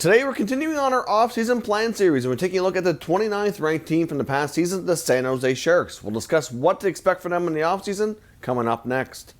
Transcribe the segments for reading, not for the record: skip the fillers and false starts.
Today we're continuing on our off-season plan series and we're taking a look at the 29th ranked team from the past season, the San Jose Sharks. We'll discuss what to expect from them in the off-season coming up next.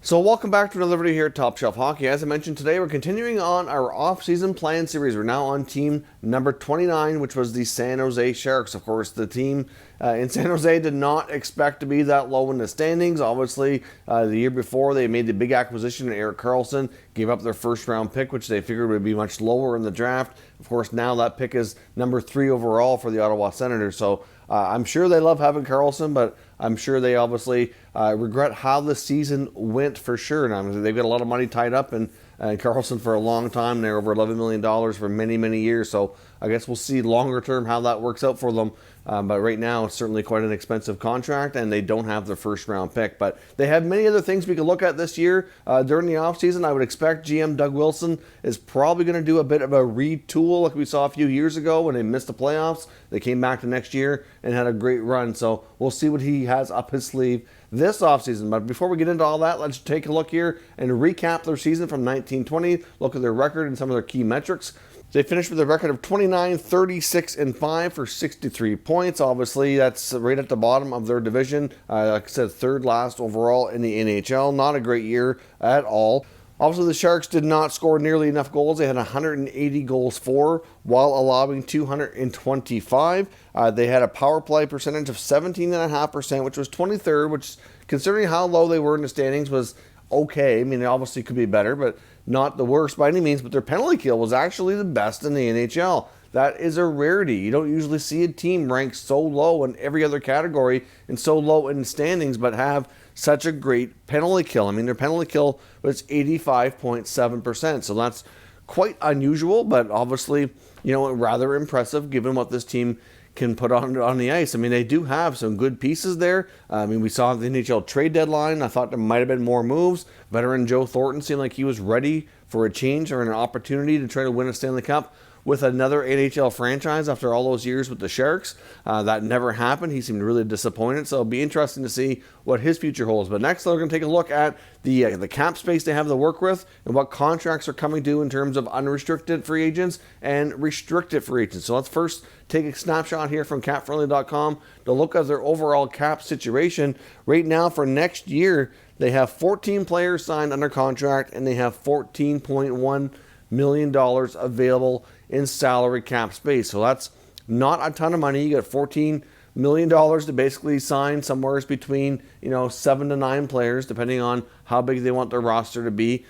So welcome back to another video here at Top Shelf Hockey. As I mentioned, today we're continuing on our off-season plan series. We're now on team number 29, which was the San Jose Sharks. Of course, the team in San Jose did not expect to be that low in the standings. Obviously, the year before, they made the big acquisition of Erik Karlsson, gave up their first-round pick, which they figured would be much lower in the draft. Of course, now that pick is number 3 overall for the Ottawa Senators. So I'm sure they love having Karlsson, but I'm sure they obviously regret how the season went for sure. And I mean, they've got a lot of money tied up in Karlsson for a long time. They're over $11 million for many, many years. So I guess we'll see longer term how that works out for them. But right now, it's certainly quite an expensive contract, and they don't have their first-round pick. But they have many other things we could look at this year. During the offseason, I would expect GM Doug Wilson is probably going to do a bit of a retool like we saw a few years ago when they missed the playoffs. They came back the next year and had a great run. So we'll see what he has up his sleeve this offseason. But before we get into all that, let's take a look here and recap their season from 1920, look at their record and some of their key metrics. They finished with a record of 29, 36, and 5 for 63 points. Obviously, that's right at the bottom of their division. Like I said, third last overall in the NHL. Not a great year at all. Obviously, the Sharks did not score nearly enough goals. They had 180 goals for, while allowing 225. They had a power play percentage of 17.5%, which was 23rd, which, considering how low they were in the standings, was okay. I mean, it obviously could be better, but not the worst by any means. But their penalty kill was actually the best in the NHL. That is a rarity. You don't usually see a team ranked so low in every other category and so low in the standings, but have such a great penalty kill. I mean, their penalty kill was 85.7%. So that's quite unusual, but obviously, rather impressive given what this team can put on the ice. I mean, they do have some good pieces there. I mean, we saw the NHL Trade deadline. I thought there might have been more moves. Veteran Joe Thornton seemed like he was ready for a change or an opportunity to try to win a Stanley Cup with another NHL franchise after all those years with the Sharks. That never happened. He seemed really disappointed, so it'll be interesting to see what his future holds. But next, we're going to take a look at the cap space they have to work with and what contracts are coming due in terms of unrestricted free agents and restricted free agents. So let's first take a snapshot here from capfriendly.com to look at their overall cap situation. Right now for next year, they have 14 players signed under contract, and they have $14.1 million available in salary cap space. So that's not a ton of money. You got $14 million to basically sign somewhere between 7 to 9 players, depending on how big they want their roster to be.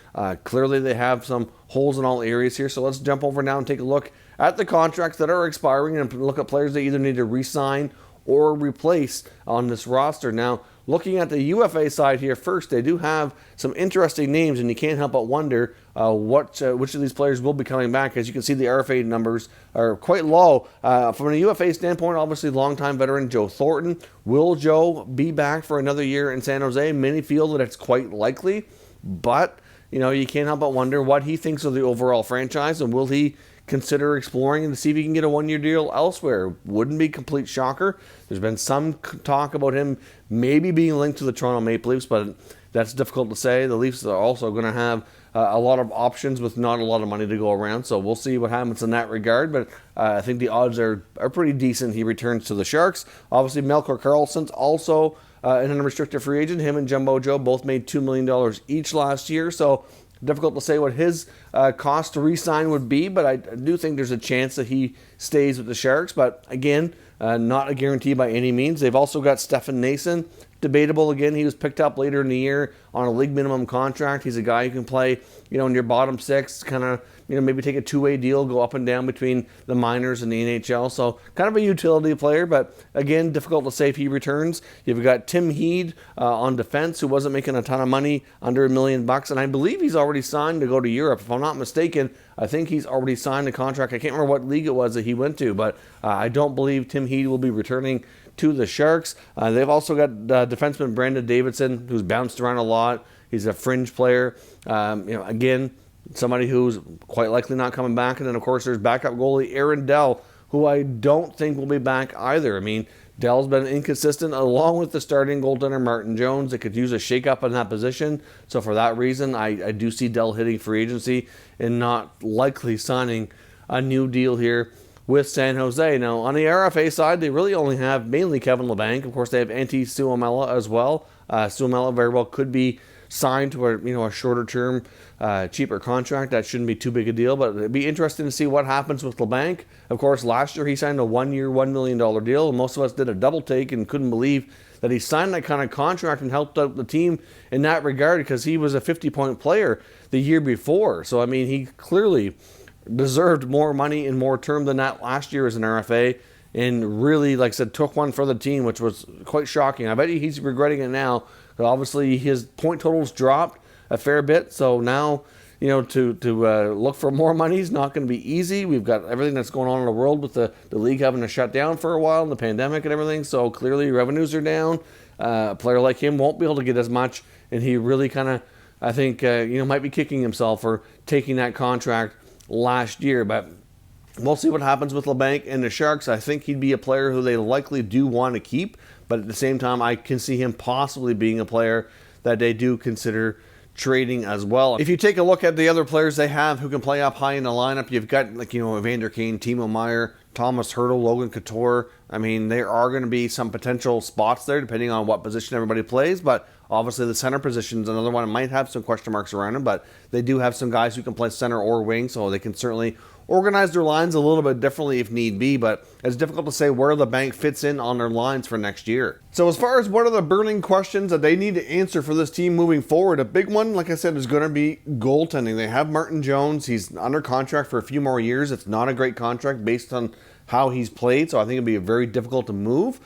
Clearly, they have some holes in all areas here. So let's jump over now and take a look at the contracts that are expiring and look at players they either need to re-sign or replace on this roster. Now, looking at the UFA side here first, they do have some interesting names, and you can't help but wonder which of these players will be coming back. As you can see, the RFA numbers are quite low. From a UFA standpoint, obviously, longtime veteran Joe Thornton. Will Joe be back for another year in San Jose? Many feel that it's quite likely, but you can't help but wonder what he thinks of the overall franchise, and will he consider exploring and to see if he can get a one-year deal elsewhere. Wouldn't be a complete shocker. There's been some talk about him maybe being linked to the Toronto Maple Leafs, but that's difficult to say. The Leafs are also going to have a lot of options with not a lot of money to go around, so we'll see what happens in that regard, but I think the odds are pretty decent he returns to the Sharks. Obviously, Melker Karlsson's also an unrestricted free agent. Him and Jumbo Joe both made $2 million each last year, so difficult to say what his cost to re-sign would be, but I do think there's a chance that he stays with the Sharks. But again, not a guarantee by any means. They've also got Stefan Nason. Debatable again. He was picked up later in the year on a league minimum contract. He's a guy who can play, in your bottom six, kind of, maybe take a two-way deal, go up and down between the minors and the NHL. So kind of a utility player, but again, difficult to say if he returns. You've got Tim Heed on defense, who wasn't making a ton of money, under $1 million, and I believe he's already signed to go to Europe. If I'm not mistaken, I think he's already signed a contract. I can't remember what league it was that he went to, but I don't believe Tim Heed will be returning to the Sharks. They've also got defenseman Brandon Davidson, who's bounced around a lot. He's a fringe player. Again, somebody who's quite likely not coming back. And then, of course, there's backup goalie Aaron Dell, who I don't think will be back either. I mean, Dell's been inconsistent along with the starting goaltender Martin Jones. They could use a shakeup in that position. So for that reason, I do see Dell hitting free agency and not likely signing a new deal here with San Jose. Now, on the RFA side, they really only have mainly Kevin Labanc. Of course, they have Antti Suomela as well. Suomela very well could be signed to a shorter term, cheaper contract. That shouldn't be too big a deal, but it'd be interesting to see what happens with Labanc. Of course, last year he signed a 1-year, $1 million deal. Most of us did a double take and couldn't believe that he signed that kind of contract and helped out the team in that regard, because he was a 50-point player the year before. So, I mean, he clearly deserved more money and more term than that last year as an RFA, and really, like I said, took one for the team, which was quite shocking. I bet he's regretting it now. Obviously, his point totals dropped a fair bit, so now, to look for more money is not going to be easy. We've got everything that's going on in the world with the league having to shut down for a while and the pandemic and everything, so clearly revenues are down. A player like him won't be able to get as much, and he really kind of, I think, might be kicking himself for taking that contract last year, but we'll see what happens with Labanc and the Sharks. I think he'd be a player who they likely do want to keep, but at the same time, I can see him possibly being a player that they do consider trading as well. If you take a look at the other players they have who can play up high in the lineup, you've got Evander Kane, Timo Meier, Thomas Hertl, Logan Couture. I mean, there are going to be some potential spots there depending on what position everybody plays, but obviously the center position is another one that might have some question marks around him, but they do have some guys who can play center or wing, so they can certainly organize their lines a little bit differently if need be, but it's difficult to say where the bank fits in on their lines for next year. So as far as what are the burning questions that they need to answer for this team moving forward, a big one, like I said, is going to be goaltending. They have Martin Jones. He's under contract for a few more years. It's not a great contract based on how he's played, so I think it'd be very difficult to move.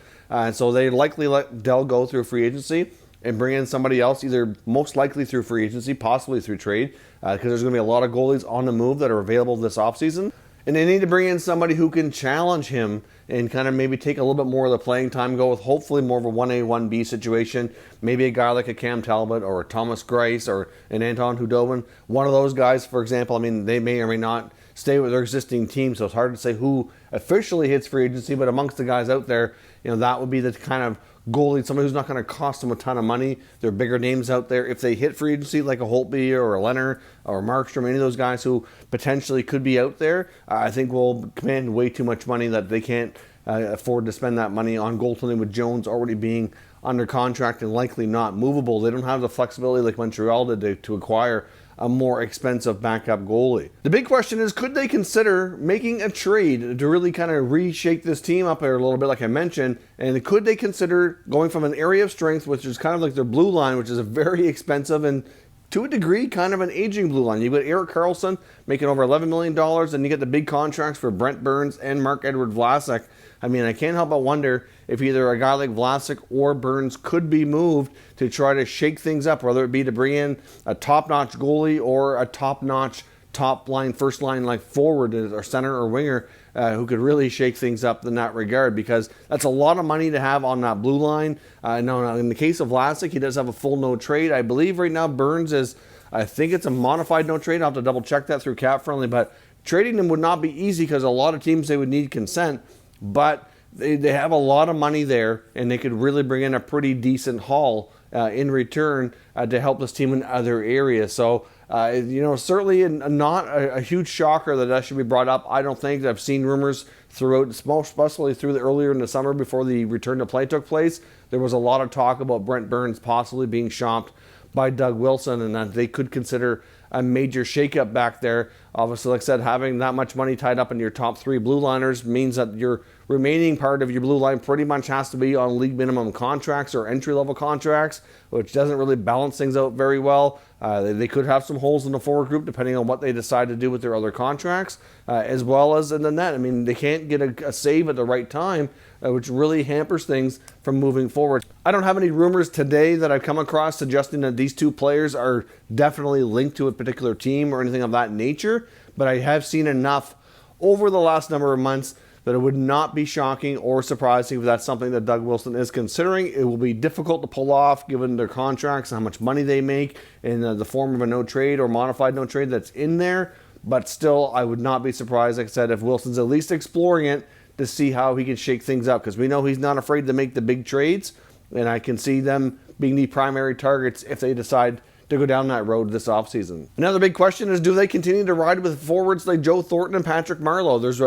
So they likely let Dell go through free agency and bring in somebody else, either most likely through free agency, possibly through trade, because there's going to be a lot of goalies on the move that are available this offseason. And they need to bring in somebody who can challenge him and kind of maybe take a little bit more of the playing time, go with hopefully more of a 1A, 1B situation. Maybe a guy like a Cam Talbot or a Thomas Greiss or an Anton Hudobin. One of those guys, for example, I mean, they may or may not stay with their existing team, so it's hard to say who officially hits free agency, but amongst the guys out there, that would be the kind of goalie, somebody who's not going to cost them a ton of money. There are bigger names out there. If they hit free agency like a Holtby or a Leonard or Markstrom, any of those guys who potentially could be out there, I think will command way too much money that they can't afford to spend that money on goaltending, with Jones already being under contract and likely not movable. They don't have the flexibility like Montreal did to acquire a more expensive backup goalie. The big question is, could they consider making a trade to really kind of reshake this team up there a little bit, like I mentioned, and could they consider going from an area of strength, which is kind of like their blue line, which is a very expensive and to a degree kind of an aging blue line. You've got Erik Karlsson making over $11 million, and you get the big contracts for Brent Burns and Marc-Edouard Vlasic. I mean, I can't help but wonder if either a guy like Vlasic or Burns could be moved to try to shake things up, whether it be to bring in a top-notch goalie or a top-notch, top-line, first-line like forward or center or winger who could really shake things up in that regard, because that's a lot of money to have on that blue line. No, in the case of Vlasic, he does have a full no trade. I believe right now Burns is, I think it's a modified no trade. I'll have to double-check that through Cap Friendly, but trading them would not be easy because a lot of teams, they would need consent. But they have a lot of money there, and they could really bring in a pretty decent haul in return to help this team in other areas. So, certainly not a huge shocker that should be brought up. I don't think. I've seen rumors throughout, especially earlier in the summer before the return to play took place. There was a lot of talk about Brent Burns possibly being shopped by Doug Wilson, and that they could consider a major shakeup back there. Obviously, like I said, having that much money tied up in your top three blue liners means that your remaining part of your blue line pretty much has to be on league minimum contracts or entry-level contracts, which doesn't really balance things out very well. They could have some holes in the forward group depending on what they decide to do with their other contracts, as well as in the net. I mean, they can't get a save at the right time, which really hampers things from moving forward. I don't have any rumors today that I've come across suggesting that these two players are definitely linked to a particular team or anything of that nature, but I have seen enough over the last number of months that it would not be shocking or surprising if that's something that Doug Wilson is considering. It will be difficult to pull off given their contracts and how much money they make in the form of a no trade or modified no trade that's in there. But still, I would not be surprised, like I said, if Wilson's at least exploring it to see how he can shake things up, because we know he's not afraid to make the big trades, and I can see them being the primary targets if they decide to go down that road this offseason. Another big question is, do they continue to ride with forwards like Joe Thornton and Patrick Marleau? There's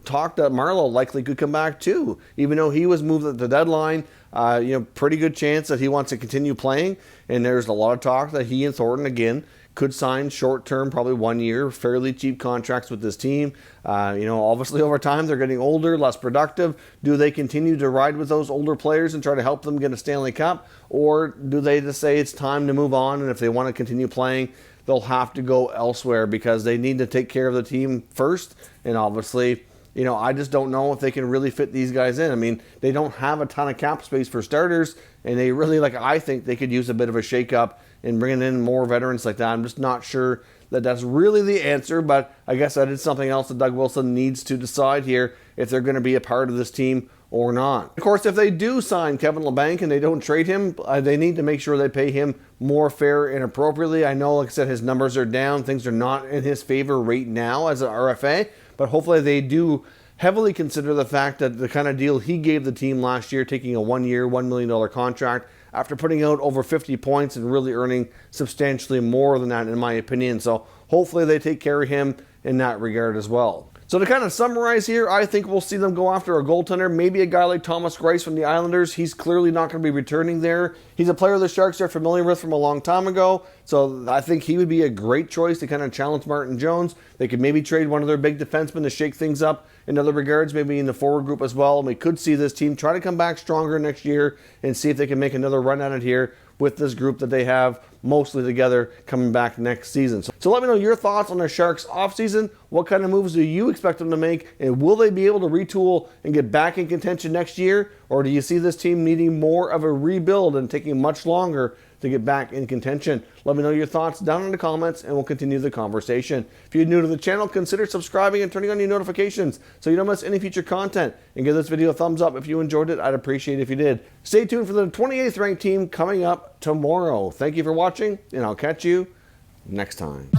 talk that Marleau likely could come back too, even though he was moved at the deadline. Pretty good chance that he wants to continue playing, and there's a lot of talk that he and Thornton again could sign short-term, probably 1 year, fairly cheap contracts with this team. Obviously over time they're getting older, less productive. Do they continue to ride with those older players and try to help them get a Stanley Cup? Or do they just say it's time to move on, and if they want to continue playing, they'll have to go elsewhere because they need to take care of the team first? And obviously, I just don't know if they can really fit these guys in. I mean, they don't have a ton of cap space for starters, and they really, I think they could use a bit of a shake-up and bringing in more veterans like that. I'm just not sure that that's really the answer, but I guess that is something else that Doug Wilson needs to decide here, if they're going to be a part of this team or not. Of course, if they do sign Kevin Labanc and they don't trade him, they need to make sure they pay him more fair and appropriately. I know, like I said, his numbers are down. Things are not in his favor right now as an RFA, but hopefully they do heavily consider the fact that the kind of deal he gave the team last year, taking a 1 year, $1 million contract, after putting out over 50 points and really earning substantially more than that, in my opinion. So hopefully they take care of him in that regard as well. So to kind of summarize here, I think we'll see them go after a goaltender, maybe a guy like Thomas Greiss from the Islanders. He's clearly not going to be returning there. He's a player the Sharks are familiar with from a long time ago, so I think he would be a great choice to kind of challenge Martin Jones. They could maybe trade one of their big defensemen to shake things up in other regards, maybe in the forward group as well. And we could see this team try to come back stronger next year and see if they can make another run at it here with this group that they have mostly together coming back next season. So let me know your thoughts on the Sharks offseason. What kind of moves do you expect them to make? And will they be able to retool and get back in contention next year? Or do you see this team needing more of a rebuild and taking much longer to get back in contention? Let me know your thoughts down in the comments, and we'll continue the conversation. If you're new to the channel, consider subscribing and turning on your notifications so you don't miss any future content. And give this video a thumbs up if you enjoyed it. I'd appreciate it if you did. Stay tuned for the 28th ranked team coming up tomorrow. Thank you for watching, and I'll catch you next time.